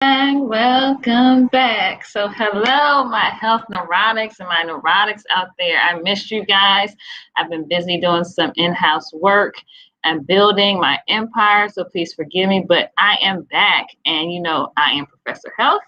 Welcome back. So, hello, my health neurotics and my neurotics out there. I missed you guys. I've been busy doing some in-house work and building my empire. So, please forgive me, but I am back. And I am Professor Health.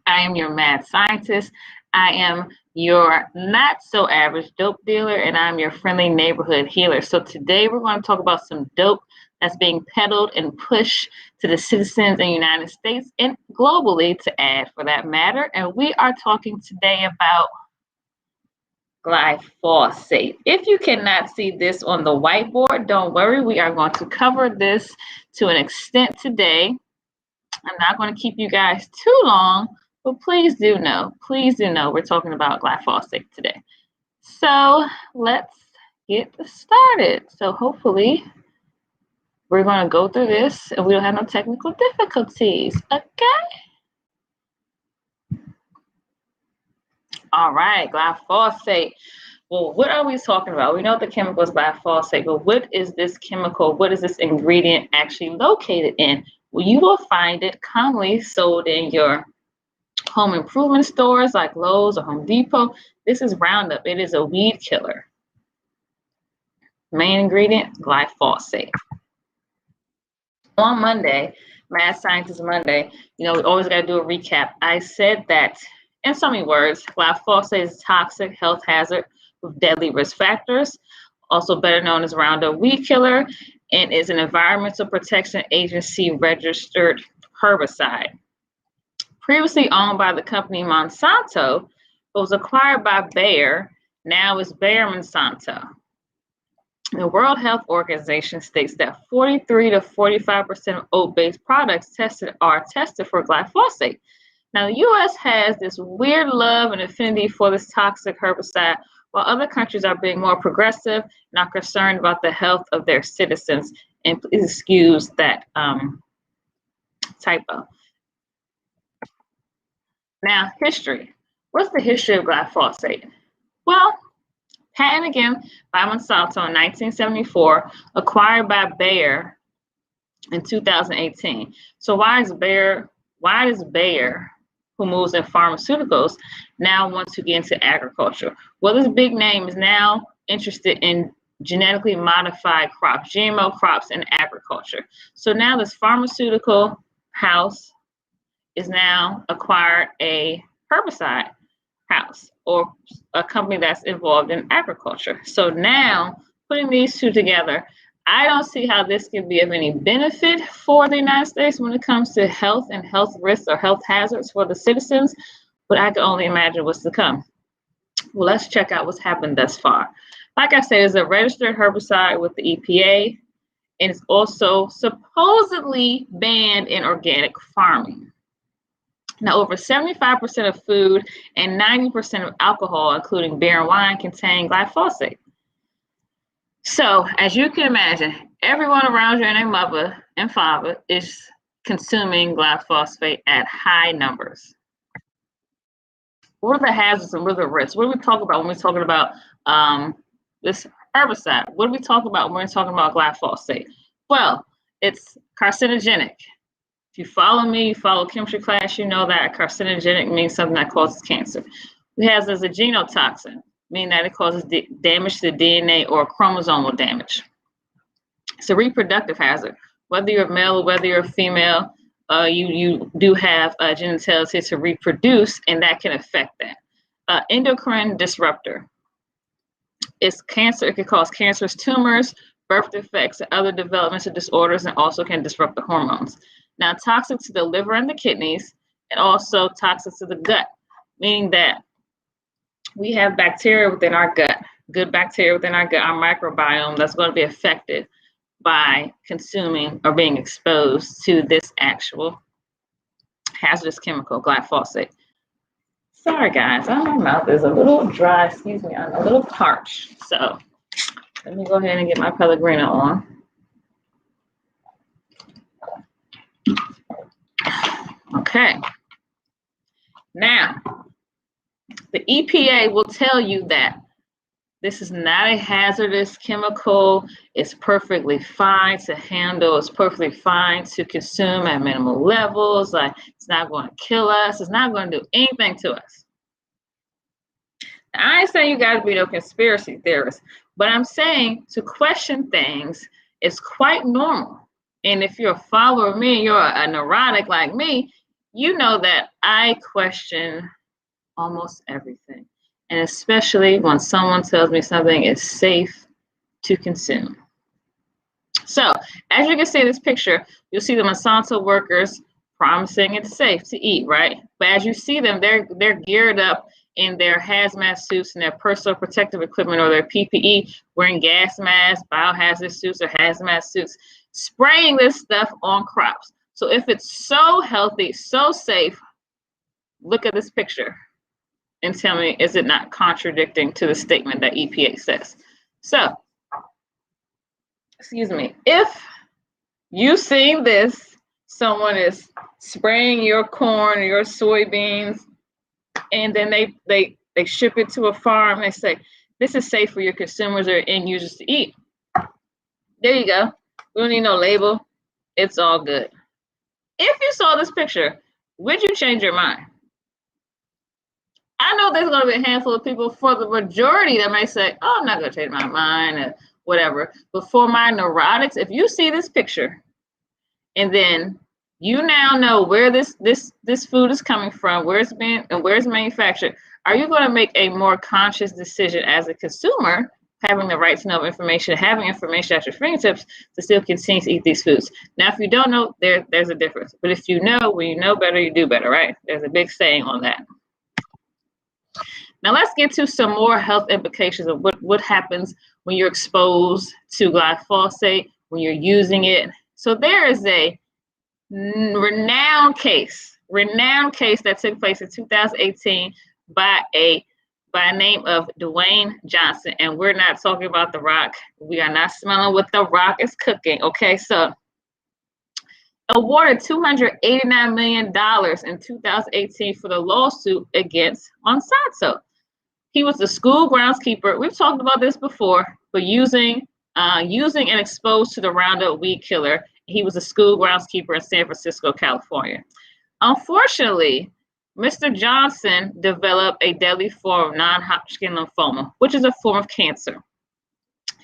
I am your mad scientist. I am your not so average dope dealer, and I'm your friendly neighborhood healer. So today we're going to talk about some dope that's being peddled and pushed to the citizens in the United States and globally to add for that matter. And we are talking today about glyphosate. If you cannot see this on the whiteboard, don't worry. We are going to cover this to an extent today. I'm not going to keep you guys too long, but please do know we're talking about glyphosate today. So let's get started. So hopefully we're going to go through this and we don't have no technical difficulties. Okay. All right, glyphosate. Well, what are we talking about? We know the chemical is glyphosate, but what is this chemical? What is this ingredient actually located in? Well, you will find it commonly sold in your home improvement stores like Lowe's or Home Depot. This is Roundup. It is a weed killer. Main ingredient, glyphosate. On Monday, Mad Scientist Monday, we always got to do a recap. I said that, in so many words, glyphosate is a toxic health hazard with deadly risk factors, also better known as Roundup weed killer, and is an Environmental Protection Agency registered herbicide. Previously owned by the company Monsanto, but was acquired by Bayer, now is Bayer Monsanto. The World Health Organization states that 43 to 45% of oat-based products are tested for glyphosate. Now, the U.S. has this weird love and affinity for this toxic herbicide, while other countries are being more progressive and are concerned about the health of their citizens. And please excuse that typo. Now, history. What's the history of glyphosate? Well, patent again by Monsanto in 1974, acquired by Bayer in 2018. So why does Bayer, who moves in pharmaceuticals, now want to get into agriculture? Well, this big name is now interested in genetically modified crops, GMO crops in agriculture. So now this pharmaceutical house is now acquired a herbicide house or a company that's involved in agriculture. So now putting these two together, I don't see how this can be of any benefit for the United States when it comes to health and health risks or health hazards for the citizens, but I can only imagine what's to come. Well, let's check out what's happened thus far. Like I said, it's a registered herbicide with the EPA, and it's also supposedly banned in organic farming. Now, over 75% of food and 90% of alcohol, including beer and wine, contain glyphosate. So, as you can imagine, everyone around you and their mother and father is consuming glyphosate at high numbers. What are the hazards and what are the risks? What do we talk about when we're talking about this herbicide? What do we talk about when we're talking about glyphosate? Well, it's carcinogenic. If you follow me, you follow chemistry class, you know that carcinogenic means something that causes cancer. It has as a genotoxin, meaning that it causes damage to the DNA or chromosomal damage. It's a reproductive hazard. Whether you're male or whether you're female, you do have genitalia to reproduce, and that can affect that. Endocrine disruptor. It's cancer. It can cause cancerous tumors, birth defects, and other developmental disorders, and also can disrupt the hormones. Now, toxic to the liver and the kidneys, and also toxic to the gut, meaning that we have bacteria within our gut, good bacteria within our gut, our microbiome, that's going to be affected by consuming or being exposed to this actual hazardous chemical, glyphosate. Sorry, guys, my mouth is a little dry, excuse me, I'm a little parched. So let me go ahead and get my Pellegrino on. Okay. Now, the EPA will tell you that This is not a hazardous chemical. It's perfectly fine to handle. It's perfectly fine to consume at minimal levels. Like, it's not going to kill us. It's not going to do anything to us. Now, I ain't saying you got to be no conspiracy theorist, but I'm saying to question things is quite normal. And if you're a follower of me and you're a neurotic like me, you know that I question almost everything. And especially when someone tells me something is safe to consume. So, as you can see in this picture, you'll see the Monsanto workers promising it's safe to eat, right? But as you see them, they're geared up in their hazmat suits and their personal protective equipment or their PPE, wearing gas masks, biohazard suits, or hazmat suits, spraying this stuff on crops. So if it's so healthy, so safe, look at this picture and tell me, is it not contradicting to the statement that EPA says? So, excuse me, if you've seen this, someone is spraying your corn or your soybeans, and then they ship it to a farm, they say, this is safe for your consumers or end users to eat. There you go. We don't need no label. It's all good. If you saw this picture, would you change your mind? I know there's going to be a handful of people, for the majority, that may say, oh, I'm not going to change my mind or whatever. But for my neurotics, if you see this picture and then you now know where this food is coming from, where it's been and where it's manufactured, are you going to make a more conscious decision as a consumer, having the right to know information, having information at your fingertips to still continue to eat these foods? Now, if you don't know, there's a difference. But if you know, when you know better, you do better, right? There's a big saying on that. Now let's get to some more health implications of what happens when you're exposed to glyphosate, when you're using it. So there is a renowned case that took place in 2018 by a name of Dwayne Johnson. And we're not talking about The Rock. We are not smelling what The Rock is cooking. Okay, so awarded $289 million in 2018 for the lawsuit against Monsanto. He was the school groundskeeper. We've talked about this before, but using and exposed to the Roundup weed killer. He was a school groundskeeper in San Francisco, California. Unfortunately, Mr. Johnson developed a deadly form of non-Hodgkin lymphoma, which is a form of cancer.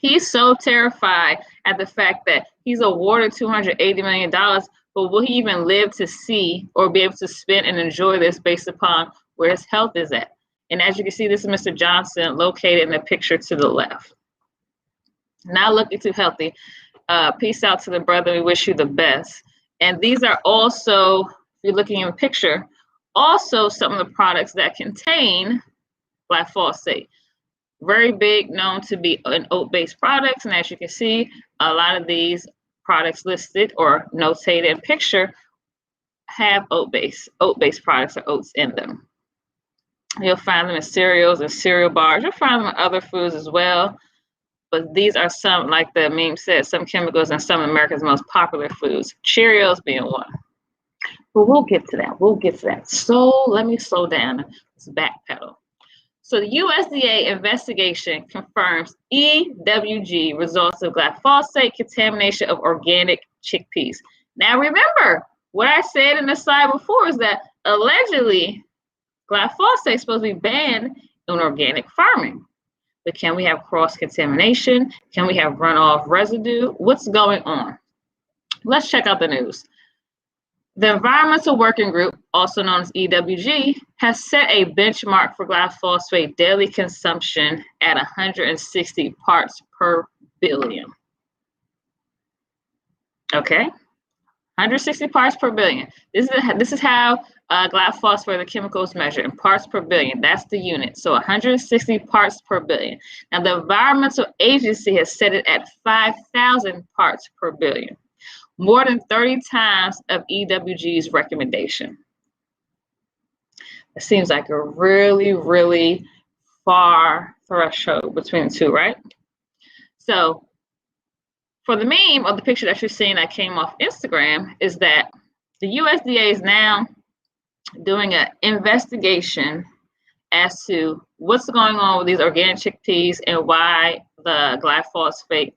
He's so terrified at the fact that he's awarded $280 million, but will he even live to see or be able to spend and enjoy this based upon where his health is at? And as you can see, this is Mr. Johnson located in the picture to the left. Not looking too healthy. Peace out to the brother. We wish you the best. And these are also, if you're looking in the picture, also some of the products that contain glyphosate. Very big, known to be an oat-based products. And as you can see, a lot of these products listed or notated in picture have oat-based products or oats in them. You'll find them in cereals and cereal bars. You'll find them in other foods as well. But these are some, like the meme said, some chemicals in some of America's most popular foods, Cheerios being one. But we'll get to that. So let me slow down. Let's backpedal. So the USDA investigation confirms EWG results of glyphosate contamination of organic chickpeas. Now remember, what I said in the slide before is that allegedly glyphosate is supposed to be banned in organic farming. But can we have cross-contamination? Can we have runoff residue? What's going on? Let's check out the news. The Environmental Working Group, also known as EWG, has set a benchmark for glyphosate daily consumption at 160 parts per billion. Okay, 160 parts per billion. This is how glyphosate, the chemicals measured in parts per billion. That's the unit. So 160 parts per billion. Now the Environmental Agency has set it at 5,000 parts per billion, more than 30 times of EWG's recommendation. It seems like a really, really far threshold between the two, right? So for the meme of the picture that you're seeing that came off Instagram is that the USDA is now doing an investigation as to what's going on with these organic chickpeas and why the glyphosate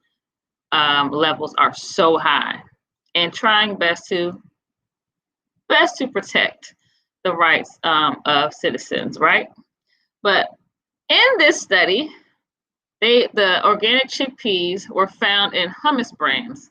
levels are so high, and trying best to protect the rights of citizens, right? But in this study, the organic chickpeas were found in hummus brands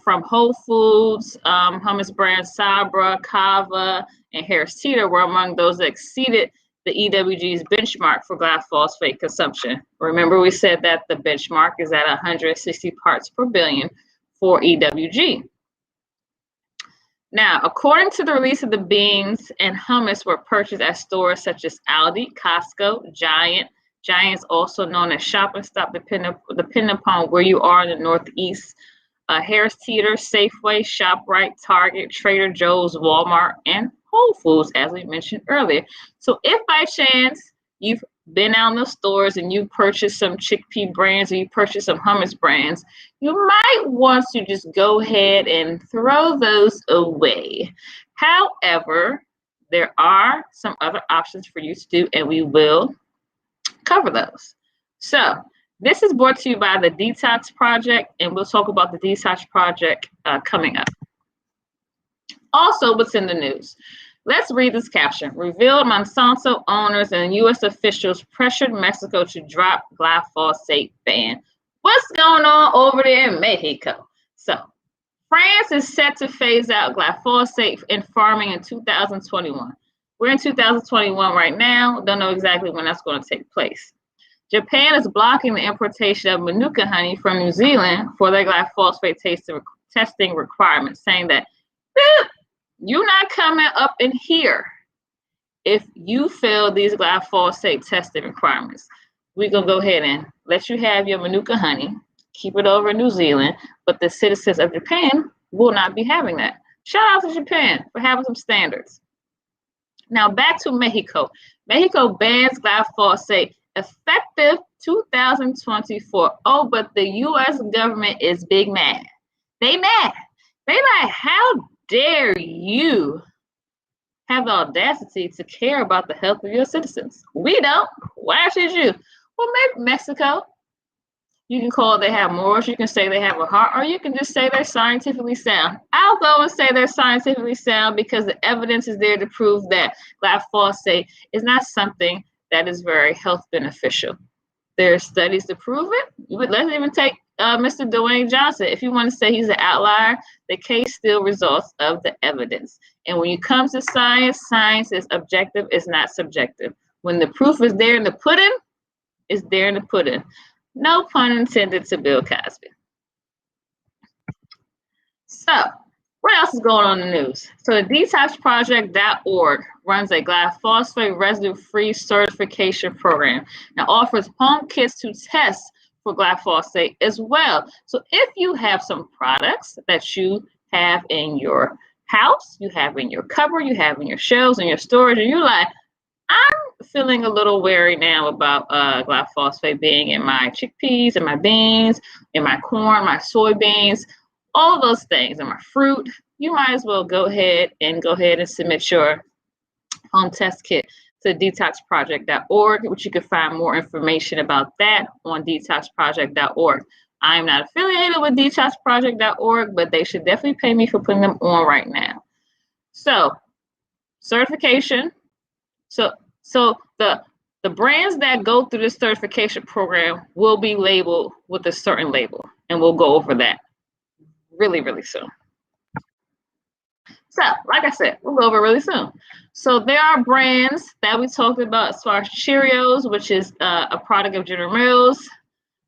from Whole Foods. Hummus brands Sabra, Kava, and Harris Teeter were among those that exceeded the EWG's benchmark for glyphosate consumption. Remember, we said that the benchmark is at 160 parts per billion for EWG. Now, according to the release of the beans and hummus were purchased at stores such as Aldi, Costco, Giant. Giant is also known as Shop and Stop, depending upon where you are in the Northeast. Harris Teeter, Safeway, ShopRite, Target, Trader Joe's, Walmart, and Whole Foods, as we mentioned earlier. So if by chance you've been out in the stores and you purchased some chickpea brands or you purchased some hummus brands, you might want to just go ahead and throw those away. However, there are some other options for you to do, and we will cover those. So this is brought to you by the Detox Project, and we'll talk about the Detox Project coming up. Also, what's in the news? Let's read this caption. Revealed Monsanto owners and U.S. officials pressured Mexico to drop glyphosate ban. What's going on over there in Mexico? So, France is set to phase out glyphosate in farming in 2021. We're in 2021 right now. Don't know exactly when that's going to take place. Japan is blocking the importation of Manuka honey from New Zealand for their glyphosate testing requirements, saying that you're not coming up in here if you fail these glyphosate testing requirements. We're going to go ahead and let you have your Manuka honey, keep it over in New Zealand, but the citizens of Japan will not be having that. Shout out to Japan for having some standards. Now back to Mexico. Mexico bans glyphosate effective 2024. Oh, but the U.S. government is big mad. They mad. They like, how dare you have the audacity to care about the health of your citizens? We don't. Why should you? Well, maybe Mexico. You can call it they have morals. You can say they have a heart, or you can just say they're scientifically sound. I'll go and say they're scientifically sound because the evidence is there to prove that glyphosate is not something that is very health beneficial. There are studies to prove it. Let's even take Mr. Dwayne Johnson. If you want to say he's an outlier, the case still results of the evidence. And when it comes to science, science is objective, it's not subjective. When the proof is there in the pudding, it's there in the pudding. No pun intended to Bill Cosby. So, what else is going on in the news? So, the detoxproject.org runs a glyphosate residue-free certification program and offers home kits to test for glyphosate as well. So, if you have some products that you have in your house, you have in your cupboard, you have in your shelves, in your storage, and you're like, I'm feeling a little wary now about glyphosate being in my chickpeas, in my beans, in my corn, my soybeans, all those things, in my fruit. You might as well go ahead and submit your home test kit to detoxproject.org, which you can find more information about that on detoxproject.org. I am not affiliated with detoxproject.org, but they should definitely pay me for putting them on right now. So, certification. So the brands that go through this certification program will be labeled with a certain label, and we'll go over that really, really soon. So, like I said, we'll go over really soon. So there are brands that we talked about as far as Cheerios, which is a product of General Mills.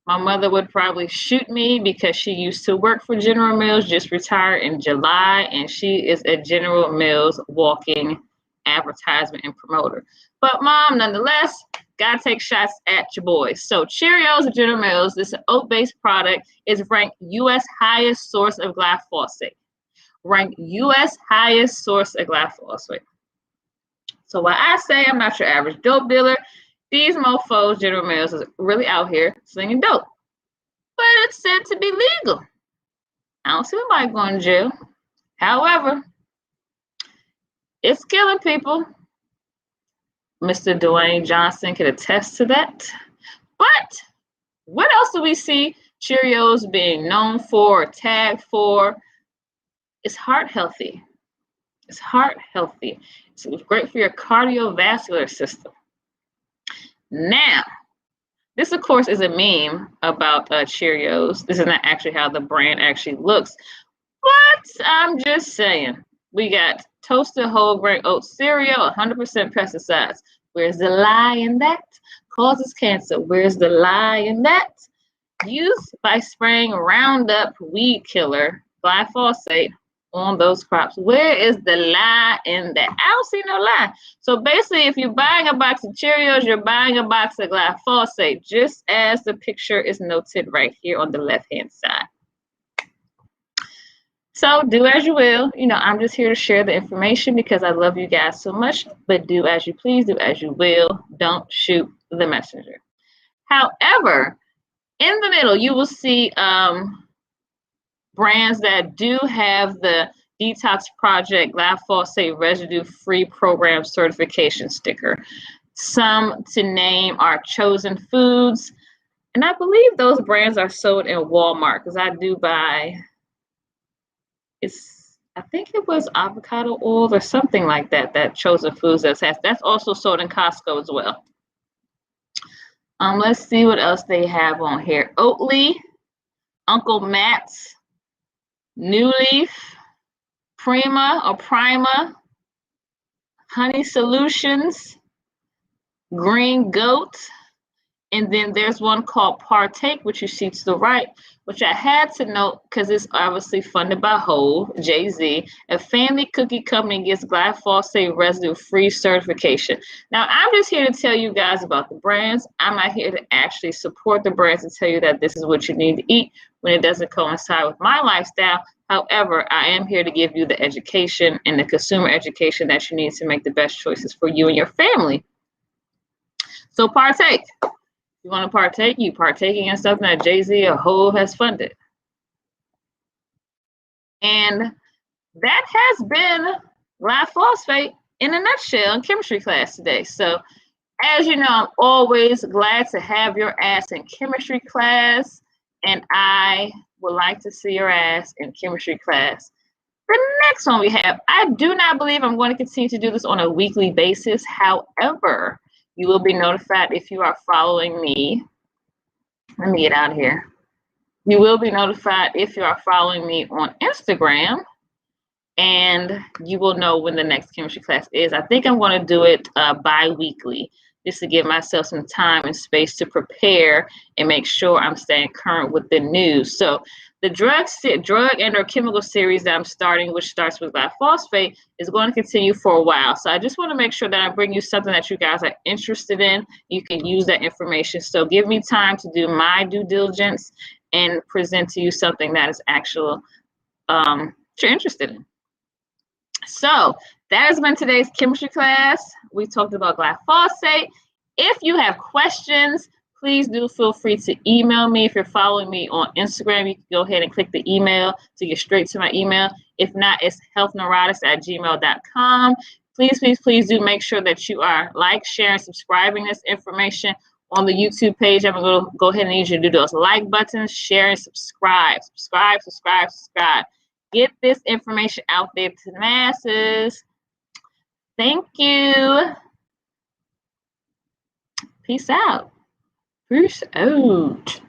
My mother would probably shoot me because she used to work for General Mills, just retired in July, and she is a General Mills walking advertisement and promoter. But mom, nonetheless, gotta take shots at your boys. So Cheerios of General Mills, this is an oat-based product, is ranked U.S. highest source of glyphosate. Ranked U.S. highest source of glyphosate. So while I say I'm not your average dope dealer, these mofos, General Mills, is really out here slinging dope. But it's said to be legal. I don't see nobody going to jail. However, it's killing people. Mr. Dwayne Johnson could attest to that. But what else do we see Cheerios being known for or tagged for? It's heart healthy. It's heart healthy. It's great for your cardiovascular system. Now, this, of course, is a meme about Cheerios. This is not actually how the brand actually looks. But I'm just saying, we got toasted whole grain oat cereal, 100% pesticides. Where's the lie in that? Causes cancer. Where's the lie in that? Used by spraying Roundup weed killer, glyphosate, on those crops. Where is the lie in that? I don't see no lie. So basically, if you're buying a box of Cheerios, you're buying a box of glyphosate, just as the picture is noted right here on the left-hand side. So do as you will. You know, I'm just here to share the information because I love you guys so much, but do as you please, do as you will. Don't shoot the messenger. However, in the middle, you will see brands that do have the Detox Project Glyphosate Residue-Free Program certification sticker. Some to name are Chosen Foods, and I believe those brands are sold in Walmart because I do buy, I think it was avocado oil or something like that, that Chosen Foods has. That's also sold in Costco as well. Let's see what else they have on here. Oatly, Uncle Matt's, New Leaf, Prima, Honey Solutions, Green Goat, and then there's one called Partake, which you see to the right, which I had to note because it's obviously funded by Whole, Jay-Z. A family cookie company gets glyphosate residue-free certification. Now, I'm just here to tell you guys about the brands. I'm not here to actually support the brands and tell you that this is what you need to eat when it doesn't coincide with my lifestyle. However, I am here to give you the education and the consumer education that you need to make the best choices for you and your family. So partake. If you want to partake, you partaking in something that Jay-Z or Whole has funded. And that has been glyphosate in a nutshell in chemistry class today. So as you know, I'm always glad to have your ass in chemistry class, and I would like to see your ass in chemistry class. The next one we have, I do not believe I'm going to continue to do this on a weekly basis. However, you will be notified if you are following me. Let me get out of here. You will be notified if you are following me on Instagram, and you will know when the next chemistry class is. I think I'm going to do it bi-weekly, just to give myself some time and space to prepare and make sure I'm staying current with the news. So the drug and or chemical series that I'm starting, which starts with glyphosate, is going to continue for a while. So I just want to make sure that I bring you something that you guys are interested in. You can use that information. So give me time to do my due diligence and present to you something that is actual that you're interested in. So that has been today's chemistry class. We talked about glyphosate. If you have questions, please do feel free to email me. If you're following me on Instagram, you can go ahead and click the email to get straight to my email. If not, it's healthneurotics@gmail.com. Please do make sure that you are sharing, subscribing this information on the YouTube page. I'm going to go ahead and need you to do those like buttons, share, and subscribe. Subscribe. Get this information out there to the masses. Thank you. Peace out. Peace out.